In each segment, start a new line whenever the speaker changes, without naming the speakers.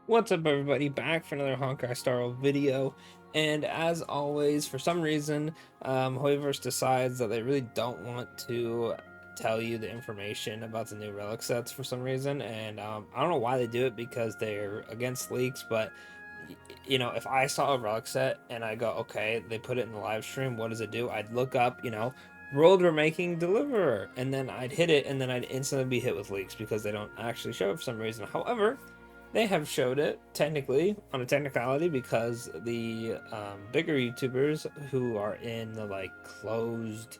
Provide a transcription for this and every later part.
What's up, everybody? Back for another Honkai Star Rail video. And as always, for some reason, Hoyoverse decides that they really don't want to tell you the information about the new relic sets for some reason. And I don't know why they do it, because they're against leaks. But, if I saw a relic set and I go, okay, they put it in the live stream, what does it do? I'd look up, world we're making deliverer, and then I'd hit it, and then I'd instantly be hit with leaks because they don't actually show it for some reason. However, they have showed it technically on a technicality, because the bigger YouTubers who are in the closed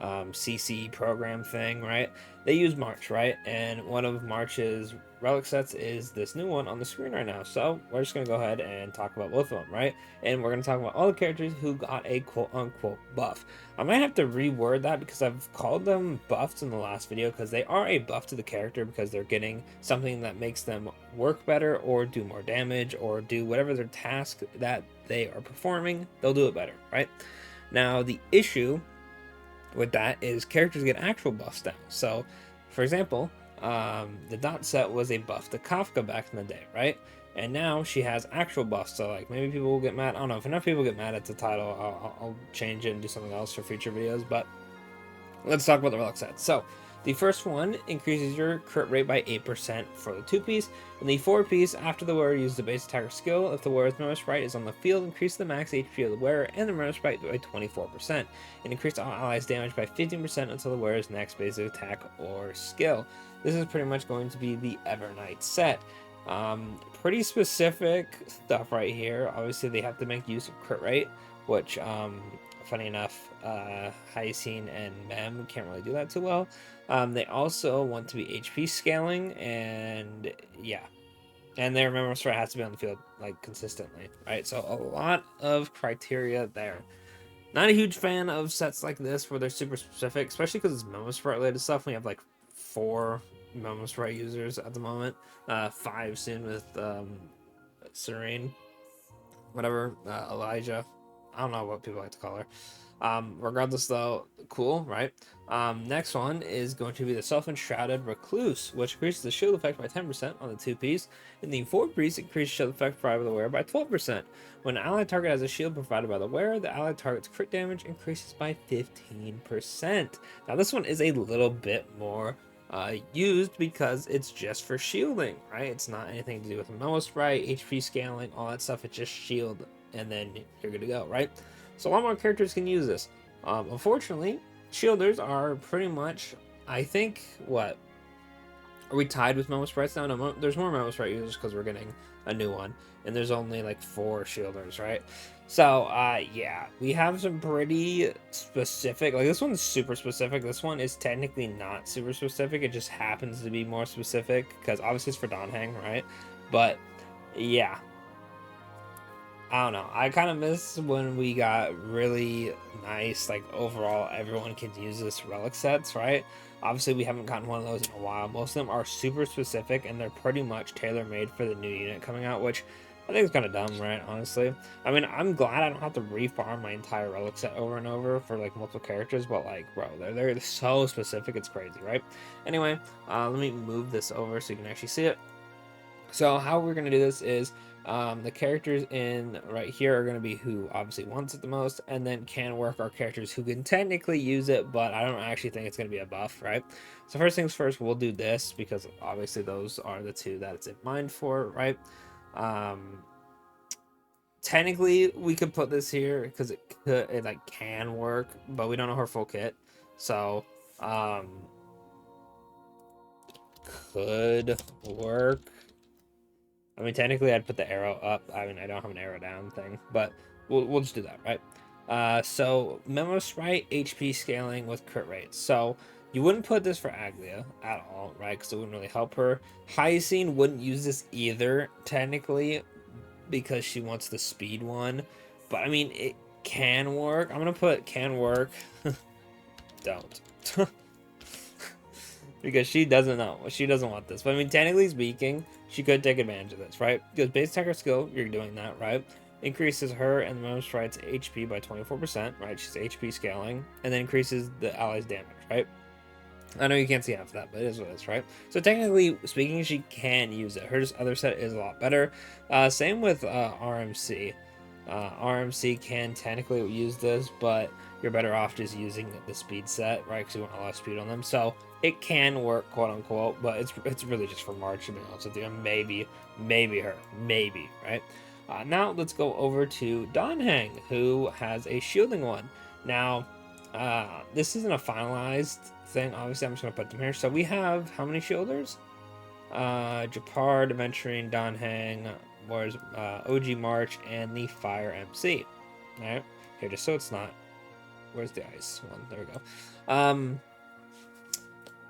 CC program thing, right? They use March, right? And one of March's relic sets is this new one on the screen right now. So we're just gonna go ahead and talk about both of them, right? And we're gonna talk about all the characters who got a quote-unquote buff. I might have to reword that, because I've called them buffs in the last video, because they are a buff to the character, because they're getting something that makes them work better, or do more damage, or do whatever their task that they are performing, they'll do it better, right? Now the issue with that is characters get actual buffs down. So, for example, the dot set was a buff to Kafka back in the day, right? And now she has actual buffs. So, maybe people will get mad. I don't know. If enough people get mad at the title, I'll change it and do something else for future videos. But let's talk about the relic sets. So, the first one increases your crit rate by 8% for the 2-piece, and the 4-piece, after the wearer uses the base attacker skill, if the wearer's member sprite is on the field, increase the max HP of the wearer and the member sprite by 24%, and increase all allies' damage by 15% until the wearer's next basic attack or skill. This is pretty much going to be the Evernight set. Pretty specific stuff right here. Obviously, they have to make use of crit rate, which funny enough, Hyacine and Mem can't really do that too well. They also want to be HP scaling, and yeah, and their memory sprite has to be on the field consistently, right? So a lot of criteria there. Not a huge fan of sets like this where they're super specific, especially because it's memo sprite related stuff. We have 4 memo sprite users at the moment, 5 soon with Serene, whatever, Elijah. I don't know what people like to call her. Regardless, though, cool, right? Next one is going to be the Self-Enshrouded Recluse, which increases the shield effect by 10% on the 2-piece, and the 4-piece increases shield effect provided by the wearer by 12%. When an allied target has a shield provided by the wearer, the allied target's crit damage increases by 15%. Now, this one is a little bit more used, because it's just for shielding, right? It's not anything to do with Memo Sprite, HP scaling, all that stuff. It's just shield, and then you're good to go, right? So a lot more characters can use this. Unfortunately, shielders are pretty much, I think, what? Are we tied with Memo Sprites now? No, there's more Memo Sprite users because we're getting a new one. And there's only 4 shielders, right? So, yeah, we have some pretty specific, this one's super specific. This one is technically not super specific. It just happens to be more specific because obviously it's for Donhang, right? But, yeah, I don't know. I kind of miss when we got really nice, overall, everyone can use this relic sets, right? Obviously, we haven't gotten one of those in a while. Most of them are super specific, and they're pretty much tailor-made for the new unit coming out, which I think is kind of dumb, right? Honestly. I mean, I'm glad I don't have to refarm my entire relic set over and over for, multiple characters, but, bro, they're so specific, it's crazy, right? Anyway, let me move this over so you can actually see it. So how we're going to do this is the characters in right here are going to be who obviously wants it the most, and then can work are characters who can technically use it, but I don't actually think it's going to be a buff, right? So first things first, we'll do this because obviously those are the 2 that it's in mind for, right? Technically, we could put this here because it can work, but we don't know her full kit, so could work. I mean, technically, I'd put the arrow up. I mean, I don't have an arrow down thing, but we'll just do that, right? So, Memo Sprite, HP scaling with crit rate. So, you wouldn't put this for Aglia at all, right? Because it wouldn't really help her. Hyacine wouldn't use this either, technically, because she wants the speed one. But, I mean, it can work. I'm going to put can work. Don't. Because she doesn't know. She doesn't want this. But I mean, technically speaking, she could take advantage of this, right? Because base attacker skill, you're doing that, right? Increases her and the Memo Sprite's HP by 24%, right? She's HP scaling. And then increases the ally's damage, right? I know you can't see half of that, but it is what it is, right? So technically speaking, she can use it. Her other set is a lot better. Same with RMC. RMC can technically use this, but you're better off just using the speed set, right? Because you want a lot of speed on them. So it can work, quote unquote, but it's really just for March, to be honest with you. And maybe her, maybe, right? Now let's go over to Donhang, who has a shielding one. Now, this isn't a finalized thing. Obviously, I'm just gonna put them here. So we have how many shielders? Japard, Adventuring, Donhang, Wars, OG March, and the Fire MC. Alright, here, just so it's not. Where's the ice one? There we go.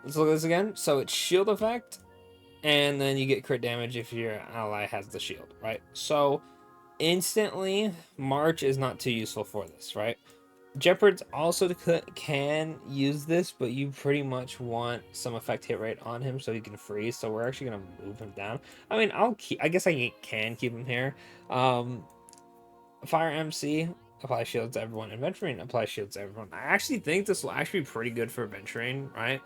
Let's look at this again. So it's shield effect, and then you get crit damage if your ally has the shield, right? So instantly, March is not too useful for this, right? Jeopard's also can use this, but you pretty much want some effect hit rate on him so he can freeze. So we're actually gonna move him down. I mean, I guess I can keep him here. Fire MC apply shields to everyone. Adventuring apply shields to everyone. I actually think this will actually be pretty good for adventuring, right?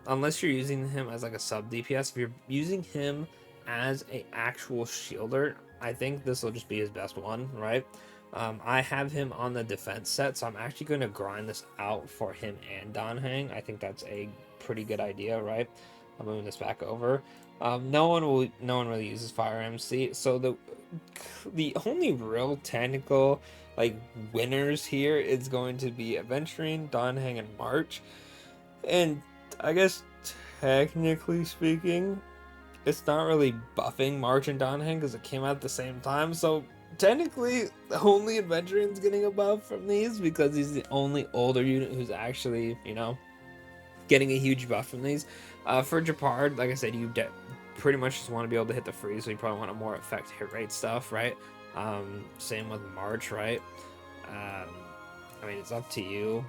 Unless you're using him as like a sub DPS. If you're using him as a actual shielder, I think this will just be his best one, right? I have him on the defense set, so I'm actually going to grind this out for him and Donhang. I think that's a pretty good idea, right? I'm moving this back over. No one really uses Fire MC, so the only real technical like winners here is going to be Adventuring, Donhang, and March. And I guess technically speaking, it's not really buffing March and Donhang because it came out at the same time. So technically, the only Adventuring's getting a buff from these because he's the only older unit who's actually, getting a huge buff from these. For Japard, like I said, you pretty much just want to be able to hit the freeze, so you probably want a more effect hit rate stuff, right? Same with March, right? I mean, it's up to you,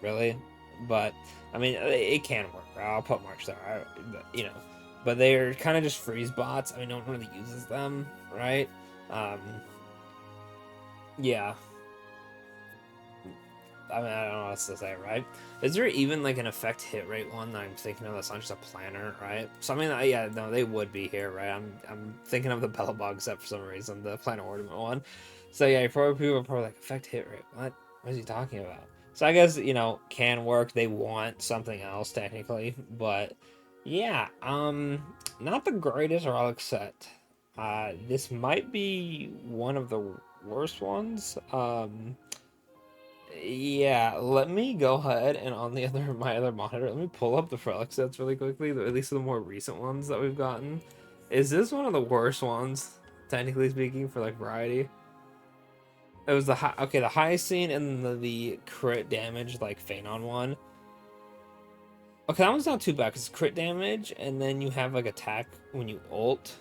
really, but I mean, it can work. I'll put March there, but they're kind of just freeze bots. I mean, no one really uses them, right? Yeah. I mean, I don't know what else to say, right? Is there even like an effect hit rate one that I'm thinking of that's not just a planner, right? So I mean, yeah, no, they would be here, right? I'm thinking of the Bellabog set for some reason, the planner ornament one. So yeah, people are probably like effect hit rate. What is he talking about? So I guess can work. They want something else technically, but yeah, not the greatest Relic set. This might be one of the worst ones. Yeah, let me go ahead and on my other monitor, let me pull up the Relic sets really quickly, at least the more recent ones that we've gotten. Is this one of the worst ones, technically speaking, for like variety? It was the Hyacine and the crit damage like Phanon one. Okay, that one's not too bad because crit damage, and then you have like attack when you ult.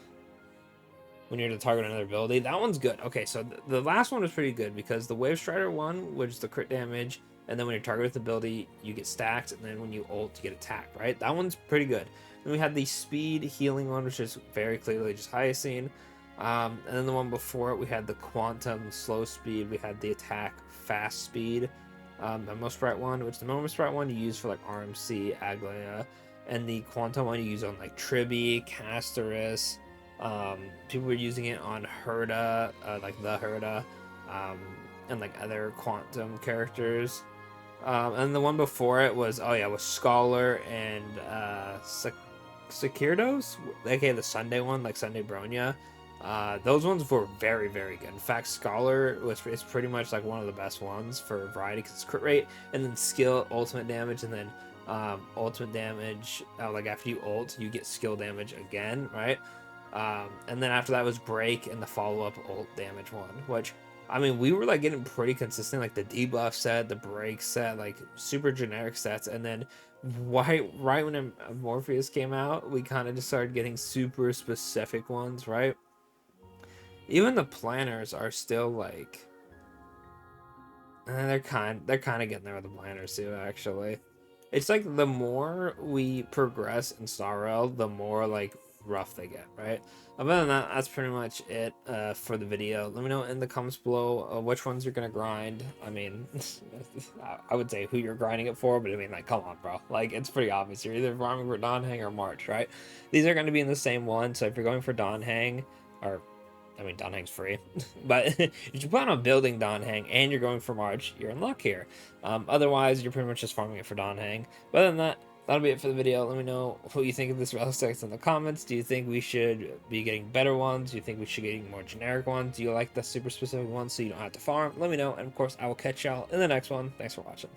When you're to target another ability. That one's good. Okay, so the last one was pretty good because the Wave Strider one, which is the crit damage, and then when you're targeted with the ability, you get stacked, and then when you ult, you get attacked, right? That one's pretty good. Then we had the speed healing one, which is very clearly just Hyacine. And then the one before it, we had the quantum slow speed, we had the attack fast speed. The most bright one, which the most bright one you use for like RMC, Aglaya, and the quantum one you use on like Tribi, Castoris. People were using it on Herda, like the Herda, and like other quantum characters. And the one before it was was Scholar and Sekirdos, aka the Sunday one, like Sunday Bronya. Those ones were very, very good. In fact, Scholar is pretty much like one of the best ones for variety because it's crit rate and then skill, ultimate damage, and then ultimate damage. Like after you ult, you get skill damage again, right? And then after that was break and the follow-up ult damage one, which I mean we were like getting pretty consistent, like the debuff set, the break set, like super generic sets, and then right when Morpheus came out, we kind of just started getting super specific ones, right? Even the planners are still like they're kind of getting there with the planners too, actually. It's like the more we progress in Star Rail, the more like rough they get, right? Other than that, that's pretty much it for the video. Let me know in the comments below which ones you're gonna grind. I mean, I would say who you're grinding it for, but I mean, like, come on, bro. Like, it's pretty obvious. You're either farming for Dawn Hang or March, right? These are going to be in the same one, so if you're going for Dawn Hang, or I mean, Dawn Hang's free, but if you plan on building Dawn Hang and you're going for March, you're in luck here. Otherwise, you're pretty much just farming it for Dawn Hang. But other than that, that'll be it for the video. Let me know what you think of this Relic Stacks in the comments. Do you think we should be getting better ones? Do you think we should be getting more generic ones? Do you like the super specific ones so you don't have to farm? Let me know, and of course, I will catch y'all in the next one. Thanks for watching.